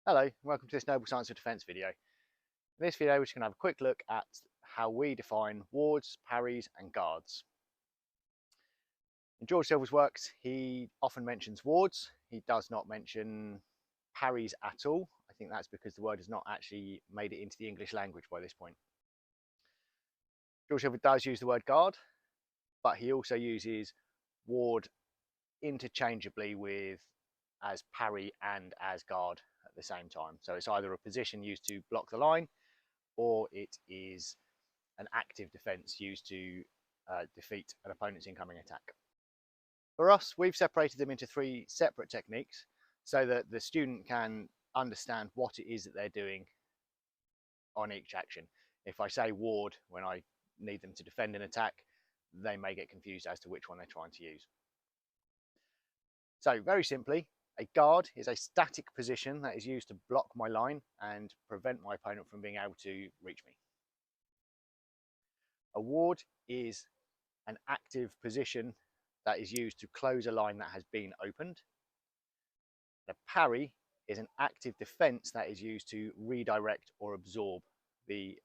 Hello, and welcome to this Noble Science of Defence video. In this video, we're just going to have a quick look at how we define wards, parries, and guards. In George Silver's works, he often mentions wards. He does not mention parries at all. I think that's because the word has not actually made it into the English language by this point. George Silver does use the word guard, but he also uses ward interchangeably with as parry and as guard at the same time. So it's either a position used to block the line, or it is an active defense used to defeat an opponent's incoming attack. For us, we've separated them into three separate techniques so that the student can understand what it is that they're doing on each action. If I say ward when I need them to defend an attack, they may get confused as to which one they're trying to use. So very simply, a guard is a static position that is used to block my line and prevent my opponent from being able to reach me. A ward is an active position that is used to close a line that has been opened. A parry is an active defense that is used to redirect or absorb the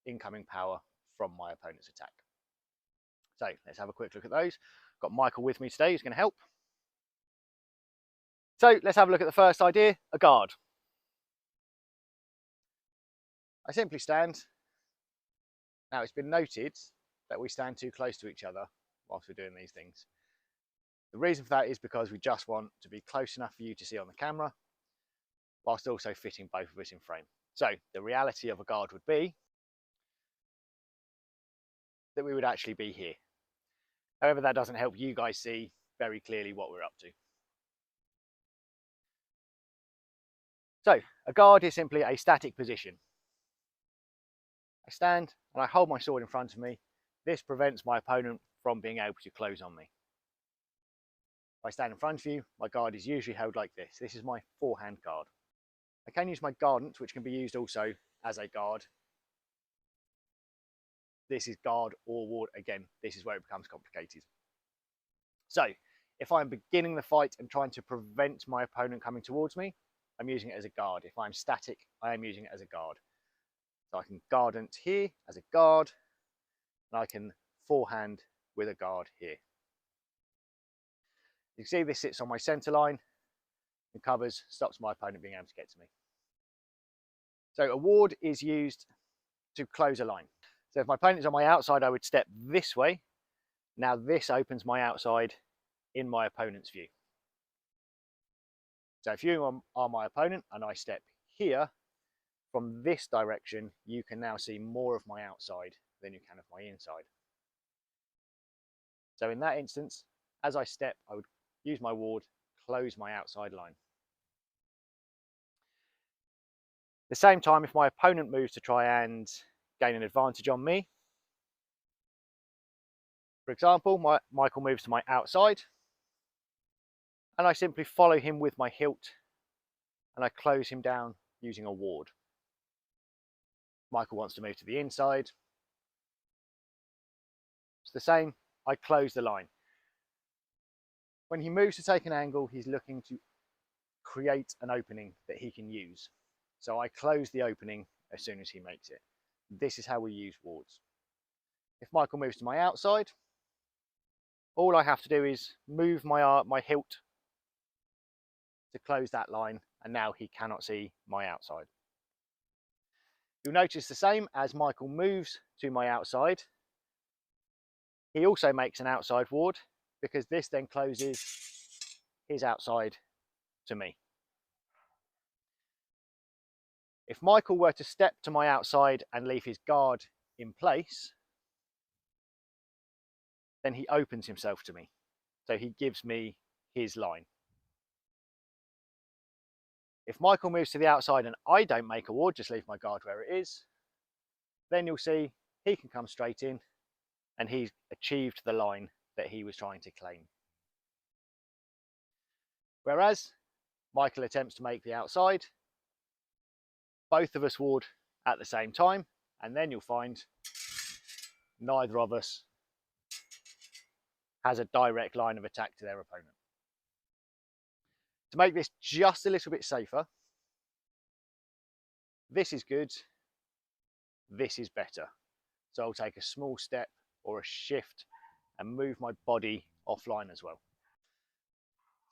incoming power from my opponent's attack. So let's have a quick look at those. Got Michael with me today who's going to help. So let's have a look at the first idea, a guard. I simply stand. Now it's been noted that we stand too close to each other whilst we're doing these things. The reason for that is because we just want to be close enough for you to see on the camera, whilst also fitting both of us in frame. So the reality of a guard would be that we would actually be here. However, that doesn't help you guys see very clearly what we're up to. So a guard is simply a static position. I stand and I hold my sword in front of me. This prevents my opponent from being able to close on me. If I stand in front of you, my guard is usually held like this. This is my forehand guard. I can use my guardant, which can be used also as a guard. This is guard or ward. Again, this is where it becomes complicated. So if I'm beginning the fight and trying to prevent my opponent coming towards me, I'm using it as a guard. If I'm static, I am using it as a guard. So I can guardant here as a guard, and I can forehand with a guard here. You can see this sits on my center line and covers, stops my opponent being able to get to me. So a ward is used to close a line. So if my opponent is on my outside, I would step this way. Now this opens my outside in my opponent's view. So if you are my opponent and I step here, from this direction, you can now see more of my outside than you can of my inside. So in that instance, as I step, I would use my ward, close my outside line. At the same time, if my opponent moves to try and gain an advantage on me, for example, Michael moves to my outside, and I simply follow him with my hilt, and I close him down using a ward. Michael wants to move to the inside. It's the same, I close the line. When he moves to take an angle, he's looking to create an opening that he can use. So I close the opening as soon as he makes it. This is how we use wards. If Michael moves to my outside, all I have to do is move my hilt to close that line, and now he cannot see my outside. You'll notice the same as Michael moves to my outside, he also makes an outside ward, because this then closes his outside to me. If Michael were to step to my outside and leave his guard in place, then he opens himself to me. So he gives me his line. If Michael moves to the outside and I don't make a ward, just leave my guard where it is, then you'll see he can come straight in and he's achieved the line that he was trying to claim. Whereas Michael attempts to make the outside, both of us ward at the same time, and then you'll find neither of us has a direct line of attack to their opponent. To make this just a little bit safer, this is good, this is better. So I'll take a small step or a shift and move my body offline as well.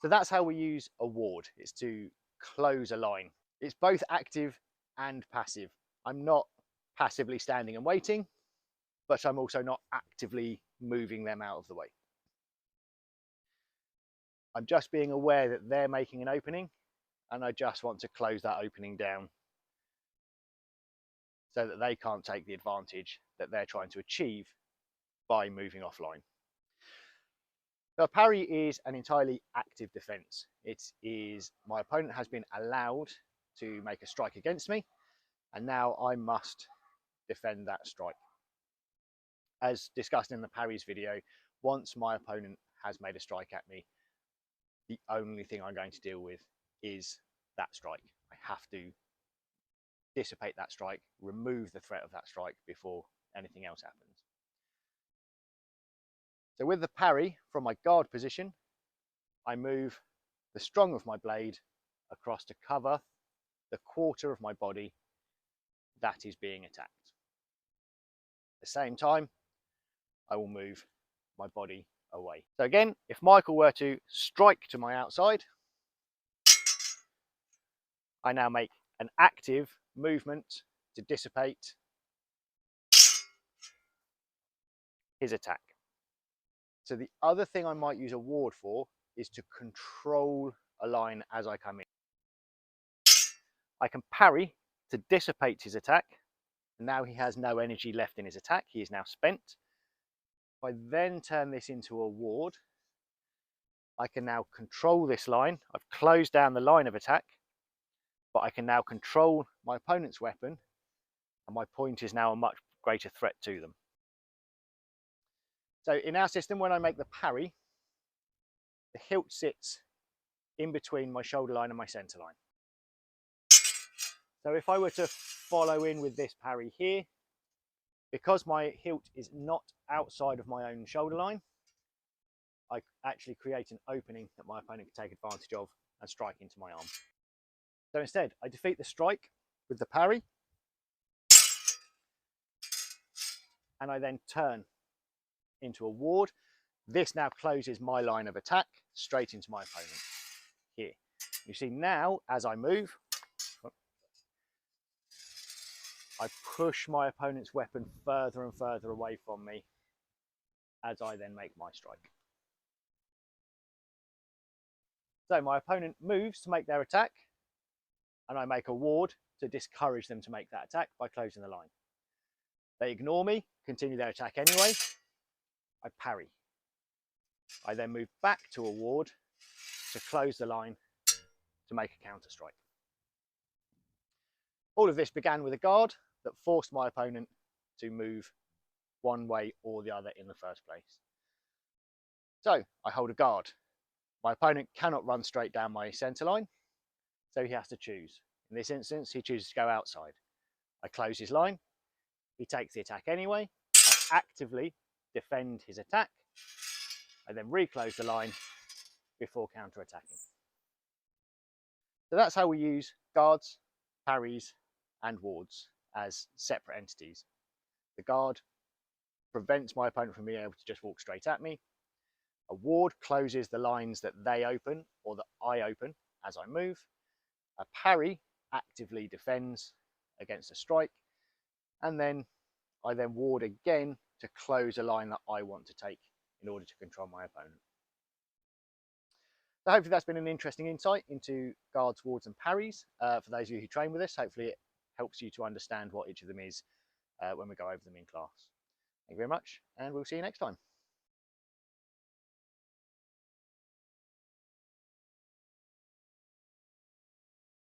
So that's how we use a ward, it's to close a line. It's both active and passive. I'm not passively standing and waiting, but I'm also not actively moving them out of the way. I'm just being aware that they're making an opening and I just want to close that opening down so that they can't take the advantage that they're trying to achieve by moving offline. So a parry is an entirely active defense. It is, my opponent has been allowed to make a strike against me, and now I must defend that strike. As discussed in the parries video, once my opponent has made a strike at me, the only thing I'm going to deal with is that strike. I have to dissipate that strike, remove the threat of that strike before anything else happens. So with the parry, from my guard position, I move the strong of my blade across to cover the quarter of my body that is being attacked. At the same time, I will move my body away. So again, if Michael were to strike to my outside, I now make an active movement to dissipate his attack. So the other thing I might use a ward for is to control a line as I come in. I can parry to dissipate his attack, and now he has no energy left in his attack, he is now spent. If I then turn this into a ward, I can now control this line. I've closed down the line of attack, but I can now control my opponent's weapon, and my point is now a much greater threat to them. So in our system, when I make the parry, the hilt sits in between my shoulder line and my center line. So if I were to follow in with this parry here, because my hilt is not outside of my own shoulder line, I actually create an opening that my opponent can take advantage of and strike into my arm. So instead, I defeat the strike with the parry, and I then turn into a ward. This now closes my line of attack straight into my opponent here. You see now, as I move, I push my opponent's weapon further and further away from me as I then make my strike. So my opponent moves to make their attack, and I make a ward to discourage them to make that attack by closing the line. They ignore me, continue their attack anyway. I parry. I then move back to a ward to close the line to make a counter strike. All of this began with a guard that forced my opponent to move one way or the other in the first place. So I hold a guard. My opponent cannot run straight down my center line, so he has to choose. In this instance, he chooses to go outside. I close his line. He takes the attack anyway. I actively defend his attack. I then reclose the line before counter-attacking. So that's how we use guards, parries, and wards as separate entities. The guard prevents my opponent from being able to just walk straight at me. A ward closes the lines that they open or that I open as I move. A parry actively defends against a strike, and then I then ward again to close a line that I want to take in order to control my opponent. So hopefully that's been an interesting insight into guards, wards and parries. For those of you who train with us, hopefully it helps you to understand what each of them is when we go over them in class. Thank you very much, and we'll see you next time.